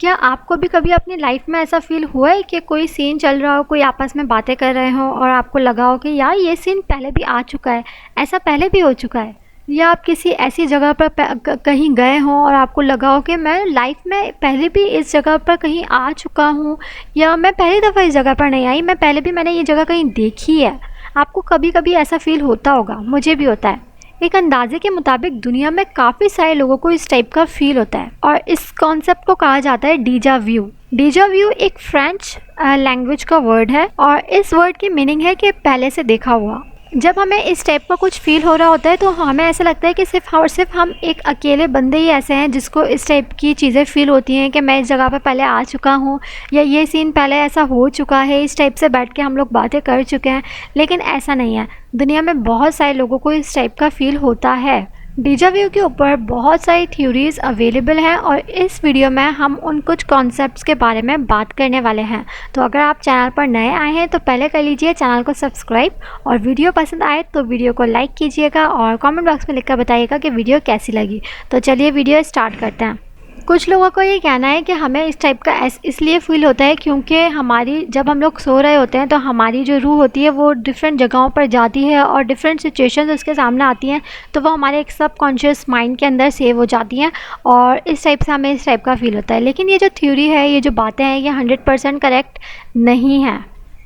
क्या आपको भी कभी अपनी लाइफ में ऐसा फ़ील हुआ है कि कोई सीन चल रहा हो, कोई आपस में बातें कर रहे हों और आपको लगा हो कि यार ये सीन पहले भी आ चुका है, ऐसा पहले भी हो चुका है? या आप किसी ऐसी जगह पर कहीं गए हों और आपको लगा हो कि मैं लाइफ में पहले भी इस जगह पर कहीं आ चुका हूँ, या मैं पहली दफ़ा इस जगह पर नहीं आई, मैं पहले भी मैंने ये जगह कहीं देखी है। आपको कभी कभी ऐसा फ़ील होता होगा, मुझे भी होता है। एक अंदाजे के मुताबिक दुनिया में काफ़ी सारे लोगों को इस टाइप का फील होता है और इस कॉन्सेप्ट को कहा जाता है डीजा व्यू। डीजा व्यू एक फ्रेंच लैंग्वेज का वर्ड है और इस वर्ड की मीनिंग है कि पहले से देखा हुआ। जब हमें इस टाइप का कुछ फील हो रहा होता है तो हमें ऐसा लगता है कि सिर्फ हम एक अकेले बंदे ही ऐसे हैं जिसको इस टाइप की चीज़ें फील होती हैं कि मैं इस जगह पर पहले आ चुका हूँ, या ये सीन पहले ऐसा हो चुका है, इस टाइप से बैठ के हम लोग बातें कर चुके हैं। लेकिन ऐसा नहीं है, दुनिया में बहुत सारे लोगों को इस टाइप का फील होता है। डीजा व्यू के ऊपर बहुत सारी थ्योरीज अवेलेबल हैं और इस वीडियो में हम उन कुछ कॉन्सेप्ट्स के बारे में बात करने वाले हैं। तो अगर आप चैनल पर नए आए हैं तो पहले कर लीजिए चैनल को सब्सक्राइब, और वीडियो पसंद आए तो वीडियो को लाइक कीजिएगा और कमेंट बॉक्स में लिखकर बताइएगा कि वीडियो कैसी लगी। तो चलिए वीडियो स्टार्ट करते हैं। कुछ लोगों को ये कहना है कि हमें इस टाइप का इसलिए फील होता है क्योंकि जब हम लोग सो रहे होते हैं तो हमारी जो रूह होती है वो डिफरेंट जगहों पर जाती है और डिफरेंट सिचुएशंस उसके सामने आती हैं, तो वो हमारे एक सबकॉन्शियस माइंड के अंदर सेव हो जाती हैं और इस टाइप से हमें इस टाइप का फील होता है। लेकिन ये जो थ्योरी है, ये जो बातें हैं, ये 100% करेक्ट नहीं है।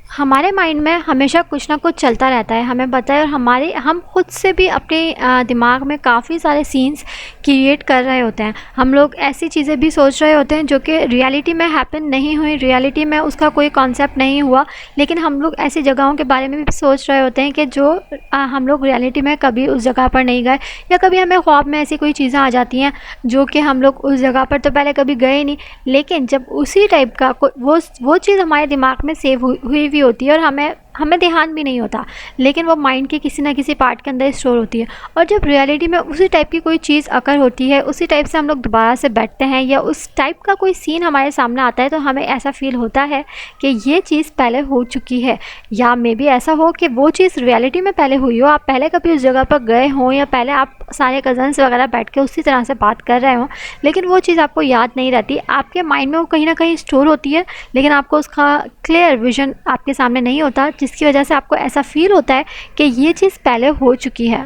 हमारे माइंड में हमेशा कुछ ना कुछ चलता रहता है, हमें पता है, और हम खुद से भी अपने दिमाग में काफ़ी सारे सीन्स क्रिएट कर रहे होते हैं। हम लोग ऐसी चीज़ें भी सोच रहे होते हैं जो कि रियलिटी में हैपन नहीं हुई, रियलिटी में उसका कोई कॉन्सेप्ट नहीं हुआ, लेकिन हम लोग ऐसी जगहों के बारे में भी सोच रहे होते हैं कि जो हम लोग रियलिटी में कभी उस जगह पर नहीं गए, या कभी हमें ख्वाब में ऐसी कोई चीज़ें आ जाती हैं जो कि हम लोग उस जगह पर तो पहले कभी गए नहीं, लेकिन जब उसी टाइप का वो चीज़ हमारे दिमाग में सेव हुई होती है और हमें ध्यान भी नहीं होता, लेकिन वो माइंड के किसी ना किसी पार्ट के अंदर स्टोर होती है। और जब रियलिटी में उसी टाइप की कोई चीज़ अकर होती है, उसी टाइप से हम लोग दोबारा से बैठते हैं या उस टाइप का कोई सीन हमारे सामने आता है, तो हमें ऐसा फील होता है कि ये चीज़ पहले हो चुकी है। या मे बी ऐसा हो कि वो चीज़ रियलिटी में पहले हुई हो, आप पहले कभी उस जगह पर गए हों, या पहले आप सारे कज़न्स वगैरह बैठ के उसी तरह से बात कर रहे हों, लेकिन वो चीज़ आपको याद नहीं रहती, आपके माइंड में वो कहीं ना कहीं स्टोर होती है, लेकिन आपको उसका क्लियर विजन आपके सामने नहीं होता, जिसकी वजह से आपको ऐसा फील होता है कि ये चीज़ पहले हो चुकी है।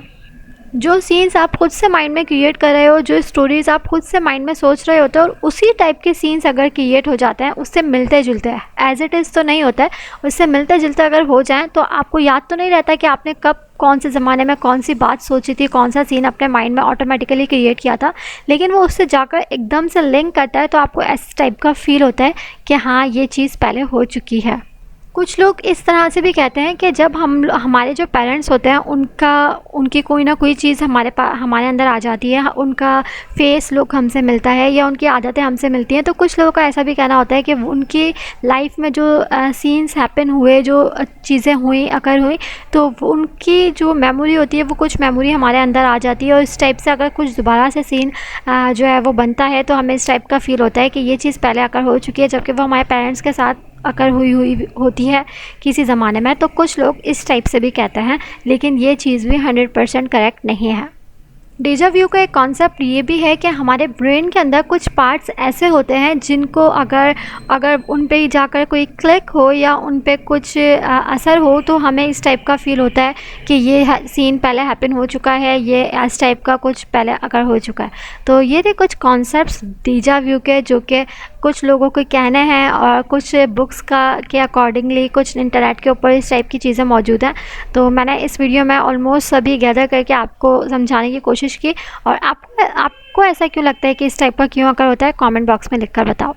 जो सीन्स आप खुद से माइंड में क्रिएट कर रहे हो, जो स्टोरीज़ आप खुद से माइंड में सोच रहे होते हो, और उसी टाइप के सीन्स अगर क्रिएट हो जाते हैं, उससे मिलते जुलते हैं, एज इट इज़ तो नहीं होता है, उससे मिलते जुलते अगर हो जाएं, तो आपको याद तो नहीं रहता कि आपने कब कौन से ज़माने में कौन सी बात सोची थी, कौन सा सीन अपने माइंड में ऑटोमेटिकली क्रिएट किया था, लेकिन वो उससे जाकर एकदम से लिंक करता है, तो आपको इस टाइप का फील होता है कि हाँ ये चीज़ पहले हो चुकी है। कुछ लोग इस तरह से भी कहते हैं कि जब हमारे जो पेरेंट्स होते हैं उनकी कोई ना कोई चीज़ हमारे अंदर आ जाती है, उनका फेस लुक हमसे मिलता है या उनकी आदतें हमसे मिलती हैं, तो कुछ लोगों का ऐसा भी कहना होता है कि उनकी लाइफ में जो सीन्स हैपन हुए, जो चीज़ें हुई अकर हुई, तो उनकी जो मेमोरी होती है वो कुछ मेमोरी हमारे अंदर आ जाती है, और इस टाइप से अगर कुछ दोबारा से सीन जो है वो बनता है, तो हमें इस टाइप का फील होता है कि ये चीज़ पहले अकर हो चुकी है, जबकि वो हमारे पेरेंट्स के साथ अकर हुई होती है किसी ज़माने में। तो कुछ लोग इस टाइप से भी कहते हैं, लेकिन ये चीज़ भी 100% करेक्ट नहीं है। डेजा व्यू का एक कॉन्सेप्ट ये भी है कि हमारे ब्रेन के अंदर कुछ पार्ट्स ऐसे होते हैं जिनको अगर उन पे जाकर कोई क्लिक हो या उन पे कुछ असर हो, तो हमें इस टाइप का फील होता है कि ये सीन पहले हैपन हो चुका है, ये इस टाइप का कुछ पहले अगर हो चुका है। तो ये थे कुछ कॉन्सेप्ट्स डेजा व्यू के, जो कि कुछ लोगों के कहने हैं और कुछ बुक्स के अकॉर्डिंगली कुछ इंटरनेट के ऊपर इस टाइप की चीज़ें मौजूद हैं। तो मैंने इस वीडियो में ऑलमोस्ट सभी गैदर करके आपको समझाने की कोशिश की, और आपको ऐसा क्यों लगता है कि इस टाइप का क्यों अकर होता है, कमेंट बॉक्स में लिखकर बताओ।